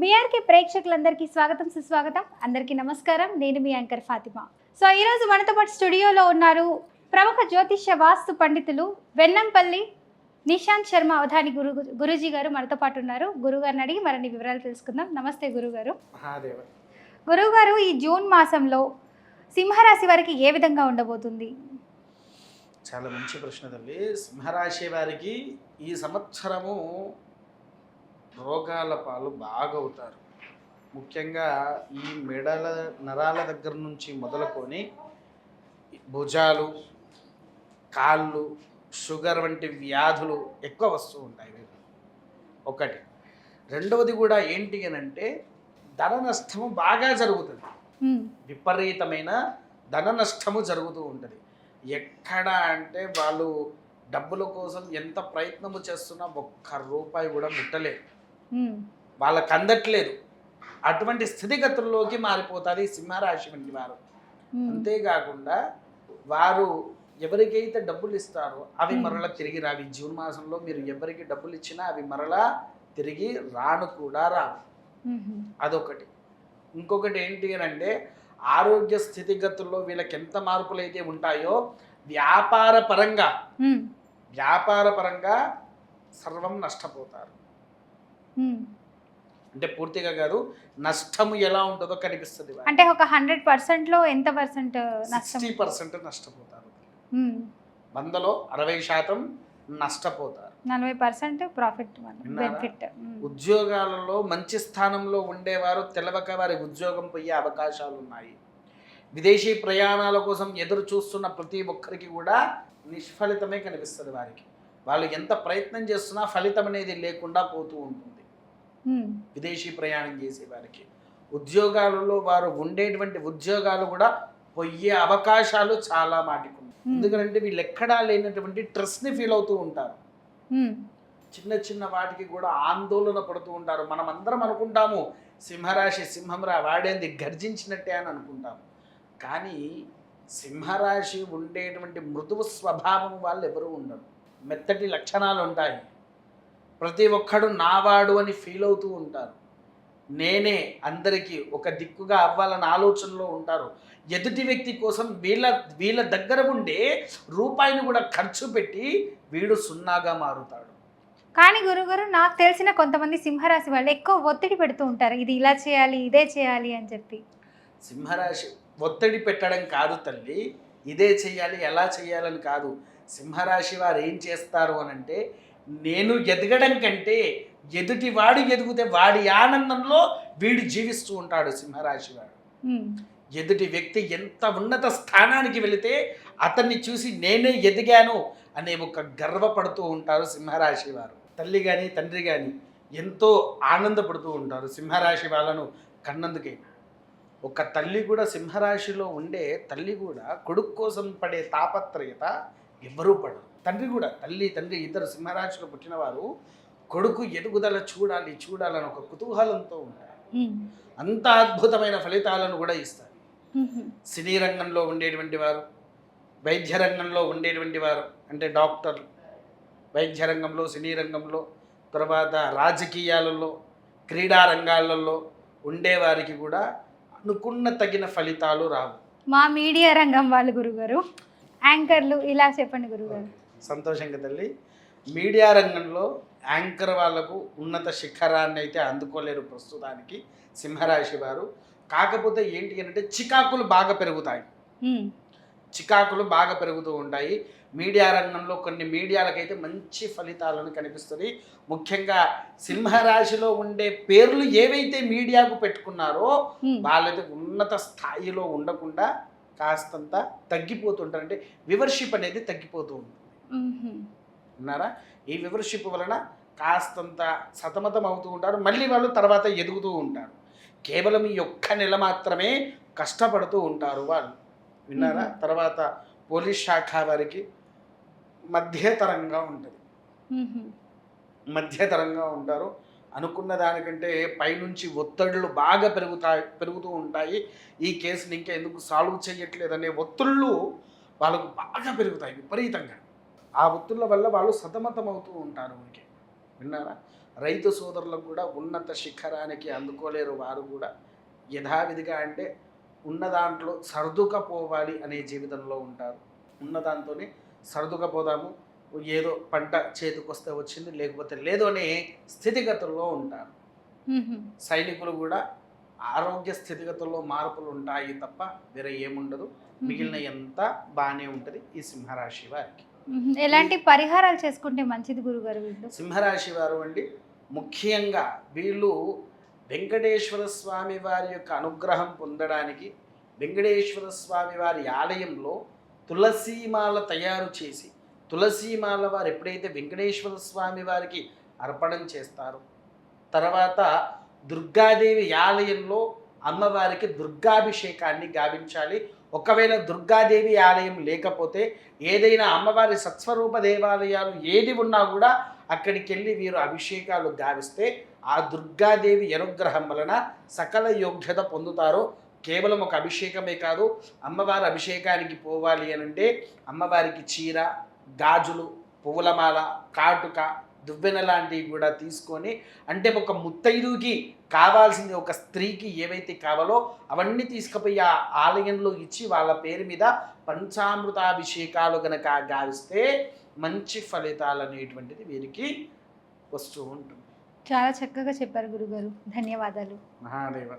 BRK ప్రేక్షకులందరికీ స్వాగతం సుస్వాగతం. అందరికీ నమస్కారం. నేను మీ యాంకర్ ఫాతిమా. సో ఈరోజు మనతో పాటు స్టూడియోలో ఉన్నారు ప్రముఖ జ్యోతిష్య వాస్తు పండితులు వెన్నంపల్లి నిశాంత్ శర్మ అవధాని గురూజీ గారు మనతో పాటు ఉన్నారు. గురుగారిని అడిగి మరిన్ని వివరాలు తెలుసుకుందాం. నమస్తే గురుగారు. గురుగారు, ఈ జూన్ మాసంలో సింహరాశి వారికి ఏ విధంగా ఉండబోతుంది? చాలా మంచి ప్రశ్న తల్లి. సింహరాశి వారికి ఈ సంవత్సరము రోగాల పాలు బాగా అవుతారు. ముఖ్యంగా ఈ మెడల నరాల దగ్గర నుంచి మొదలుకొని భుజాలు, కాళ్ళు, షుగర్ వంటి వ్యాధులు ఎక్కువ వస్తూ ఉంటాయి వీళ్ళు. ఒకటి. రెండవది కూడా ఏంటి అని అంటే ధన నష్టము బాగా జరుగుతుంది. విపరీతమైన ధన నష్టము జరుగుతూ ఉంటుంది. ఎక్కడ అంటే వాళ్ళు డబ్బుల కోసం ఎంత ప్రయత్నము చేస్తున్నా ఒక్క రూపాయి కూడా ముట్టలేదు, వాళ్ళకు అందట్లేదు. అటువంటి స్థితిగతుల్లోకి మారిపోతుంది సింహరాశి వంటి వారు. అంతేకాకుండా వారు ఎవరికైతే డబ్బులు ఇస్తారో అవి మరలా తిరిగి రావి. జూన్ మాసంలో మీరు ఎవరికి డబ్బులు ఇచ్చినా అవి మరలా తిరిగి రాను కూడా రావు. అదొకటి. ఇంకొకటి ఏంటి అని అంటే ఆరోగ్య స్థితిగతుల్లో వీళ్ళకి ఎంత మార్పులు అయితే ఉంటాయో వ్యాపార పరంగా సర్వం నష్టపోతారు. అంటే పూర్తిగా కాదు, నష్టము ఎలా ఉంటుందో కనిపిస్తుంది. అంటే ఒక 100%లో ఎంత పర్సెంట్? 60% నష్టపోతారు. 100లో 60% నష్టపోతారు, 40% ప్రాఫిట్. ఉద్యోగాలలో మంచి స్థానంలో ఉండేవారు తెలవక వారి ఉద్యోగం పోయే అవకాశాలు ఉన్నాయి. విదేశీ ప్రయాణాల కోసం ఎదురు చూస్తున్న ప్రతి ఒక్కరికి కూడా నిష్ఫలితమే కనిపిస్తుంది. వారికి వాళ్ళు ఎంత ప్రయత్నం చేస్తున్నా ఫలితం అనేది లేకుండా పోతూ ఉంటుంది. విదేశీ ప్రయాణం చేసే వారికి ఉద్యోగాలలో వారు ఉండేటువంటి ఉద్యోగాలు కూడా పోయే అవకాశాలు చాలా మాటికున్నాయి. ఎందుకంటే వీళ్ళు ఎక్కడా లేనటువంటి స్ట్రెస్ని ఫీల్ అవుతూ ఉంటారు. చిన్న చిన్న వాటికి కూడా ఆందోళన పడుతూ ఉంటారు. మనం అందరం అనుకుంటాము సింహరాశి సింహంరా వాడేంది గర్జించినట్టే అని అనుకుంటాము. కానీ సింహరాశి ఉండేటువంటి మృదువు స్వభావం వాళ్ళు ఎవరు ఉండరు. మెత్తటి లక్షణాలు ఉంటాయి. ప్రతి ఒక్కడు నావాడు అని ఫీల్ అవుతూ ఉంటారు. నేనే అందరికీ ఒక దిక్కుగా అవ్వాలన్న ఆలోచనలో ఉంటారు. ఎదుటి వ్యక్తి కోసం వీళ్ళ దగ్గర ఉండే రూపాయిని కూడా ఖర్చు పెట్టి వీడు సున్నాగా మారుతాడు. కానీ గురుగారు, నాకు తెలిసిన కొంతమంది సింహరాశి వాళ్ళు ఎక్కువ ఒత్తిడి పెడుతూ ఉంటారు, ఇది ఇలా చేయాలి, ఇదే చేయాలి అని చెప్పి. సింహరాశి ఒత్తిడి పెట్టడం కాదు తల్లి, ఇదే చేయాలి ఎలా చేయాలని కాదు. సింహరాశి వారు ఏం చేస్తారు అని అంటే నేను ఎదగడం కంటే ఎదుటి వాడు ఎదిగితే వాడి ఆనందంలో వీడు జీవిస్తూ ఉంటాడు సింహరాశి వాడు. ఎదుటి వ్యక్తి ఎంత ఉన్నత స్థానానికి వెళితే అతన్ని చూసి నేనే ఎదిగాను అనే ఒక గర్వపడుతూ ఉంటారు సింహరాశి వారు. తల్లి కానీ తండ్రి కానీ ఎంతో ఆనందపడుతూ ఉంటారు సింహరాశి వాళ్ళను కన్నందుకైనా. ఒక తల్లి కూడా సింహరాశిలో ఉండే తల్లి కూడా కొడుకు కోసం పడే తాపత్రయత ఎవ్వరూ పడరు. తండ్రి కూడా తండ్రి ఇద్దరు సింహరాశిలో పుట్టినవారు కొడుకు ఎదుగుదల చూడాలని ఒక కుతూహలంతో ఉంటారు. అంత అద్భుతమైన ఫలితాలను కూడా ఇస్తారు. సినీ రంగంలో ఉండేటువంటి వారు, వైద్య రంగంలో ఉండేటువంటి వారు అంటే డాక్టర్లు, వైద్య రంగంలో, సినీ రంగంలో, తర్వాత రాజకీయాలలో, క్రీడా రంగాలలో ఉండేవారికి కూడా అనుకున్న తగిన ఫలితాలు రావు. మా మీడియా రంగం వాళ్ళు గురుగారు, యాంకర్లు, ఇలా చెప్పండి గురుగారు. సంతోషంగా తల్లి. మీడియా రంగంలో యాంకర్ వాళ్లకు ఉన్నత శిఖరాన్ని అయితే అందుకోలేరు ప్రస్తుతానికి సింహరాశి వారు. కాకపోతే ఏంటి అంటే చికాకులు బాగా పెరుగుతూ ఉంటాయి. మీడియా రంగంలో కొన్ని మీడియాలకైతే మంచి ఫలితాలను కనిపిస్తుంది. ముఖ్యంగా సింహరాశిలో ఉండే పేర్లు ఏవైతే మీడియాకు పెట్టుకున్నారో వాళ్ళైతే ఉన్నత స్థాయిలో ఉండకుండా కాస్తంత తగ్గిపోతుంటారు. అంటే వ్యూవర్షిప్ అనేది తగ్గిపోతూ ఉంటుంది. విన్నారా? ఈ వ్యూవర్షిప్ వలన కాస్తంత సతమతం అవుతూ ఉంటారు. మళ్ళీ వాళ్ళు తర్వాత ఎదుగుతూ ఉంటారు. కేవలం ఈ ఒక్క నెల మాత్రమే కష్టపడుతూ ఉంటారు వాళ్ళు. విన్నారా? తర్వాత పోలీస్ శాఖ వారికి మధ్యతరంగా ఉంటారు. అనుకున్న దానికంటే పైనుంచి ఒత్తిళ్ళు బాగా పెరుగుతూ ఉంటాయి. ఈ కేసుని ఇంకా ఎందుకు సాల్వ్ చేయట్లేదనే ఒత్తిళ్ళు వాళ్ళకు బాగా పెరుగుతాయి విపరీతంగా. ఆ ఒత్తిళ్ళ వల్ల వాళ్ళు సతమతం అవుతూ ఉంటారు. విన్నారా? రైతు సోదరులకు కూడా ఉన్నత శిఖరానికి అందుకోలేరు. వారు కూడా యథావిధిగా అంటే ఉన్న దాంట్లో సర్దుకపోవాలి అనే జీవితంలో ఉంటారు. ఉన్న దాంతోనే సర్దుకపోదాము, ఏదో పంట చేతికొస్తే వచ్చింది లేకపోతే లేదు అనే స్థితిగతుల్లో ఉంటారు. సైనికులు కూడా ఆరోగ్య స్థితిగతుల్లో మార్పులు ఉంటాయి తప్ప వేరే ఏముండదు. మిగిలిన ఎంత బాగానే ఉంటుంది ఈ సింహరాశి వారికి. ఎలాంటి పరిహారాలు చేసుకుంటే మంచిది గురుగారు వీళ్ళు? సింహరాశి వారు అండి, ముఖ్యంగా వీళ్ళు వెంకటేశ్వర స్వామి వారి యొక్క అనుగ్రహం పొందడానికి వెంకటేశ్వర స్వామి వారి ఆలయంలో తులసీమాల తయారు చేసి, తులసీమాల వారు ఎప్పుడైతే వెంకటేశ్వర స్వామి వారికి అర్పణం చేస్తారో, తర్వాత దుర్గాదేవి ఆలయంలో అమ్మవారికి దుర్గాభిషేకాన్ని గావించాలి. ఒకవేళ దుర్గాదేవి ఆలయం లేకపోతే ఏదైనా అమ్మవారి సత్స్వరూప దేవాలయాలు ఏది ఉన్నా కూడా అక్కడికి వెళ్ళి వీరు అభిషేకాలు గావిస్తే ఆ దుర్గాదేవి అనుగ్రహం వలన సకల యోగ్యత పొందుతారు. కేవలం ఒక అభిషేకమే కాదు, అమ్మవారి అభిషేకానికి పోవాలి అని అంటే అమ్మవారికి చీర, గాజులు, పువ్వులమాల, కాటుక, దువ్వెన లాంటివి కూడా తీసుకొని, అంటే ఒక ముత్తైదుకి కావాల్సింది, ఒక స్త్రీకి ఏవైతే కావాలో అవన్నీ తీసుకుపోయి ఆ ఆలయంలో ఇచ్చి వాళ్ళ పేరు మీద పంచామృతాభిషేకాలు కనుక గావిస్తే మంచి ఫలితాలు అనేటువంటిది వీరికి వస్తూ ఉంటుంది. చాలా చక్కగా చెప్పారు గురుగారు, ధన్యవాదాలు. మహాదేవ.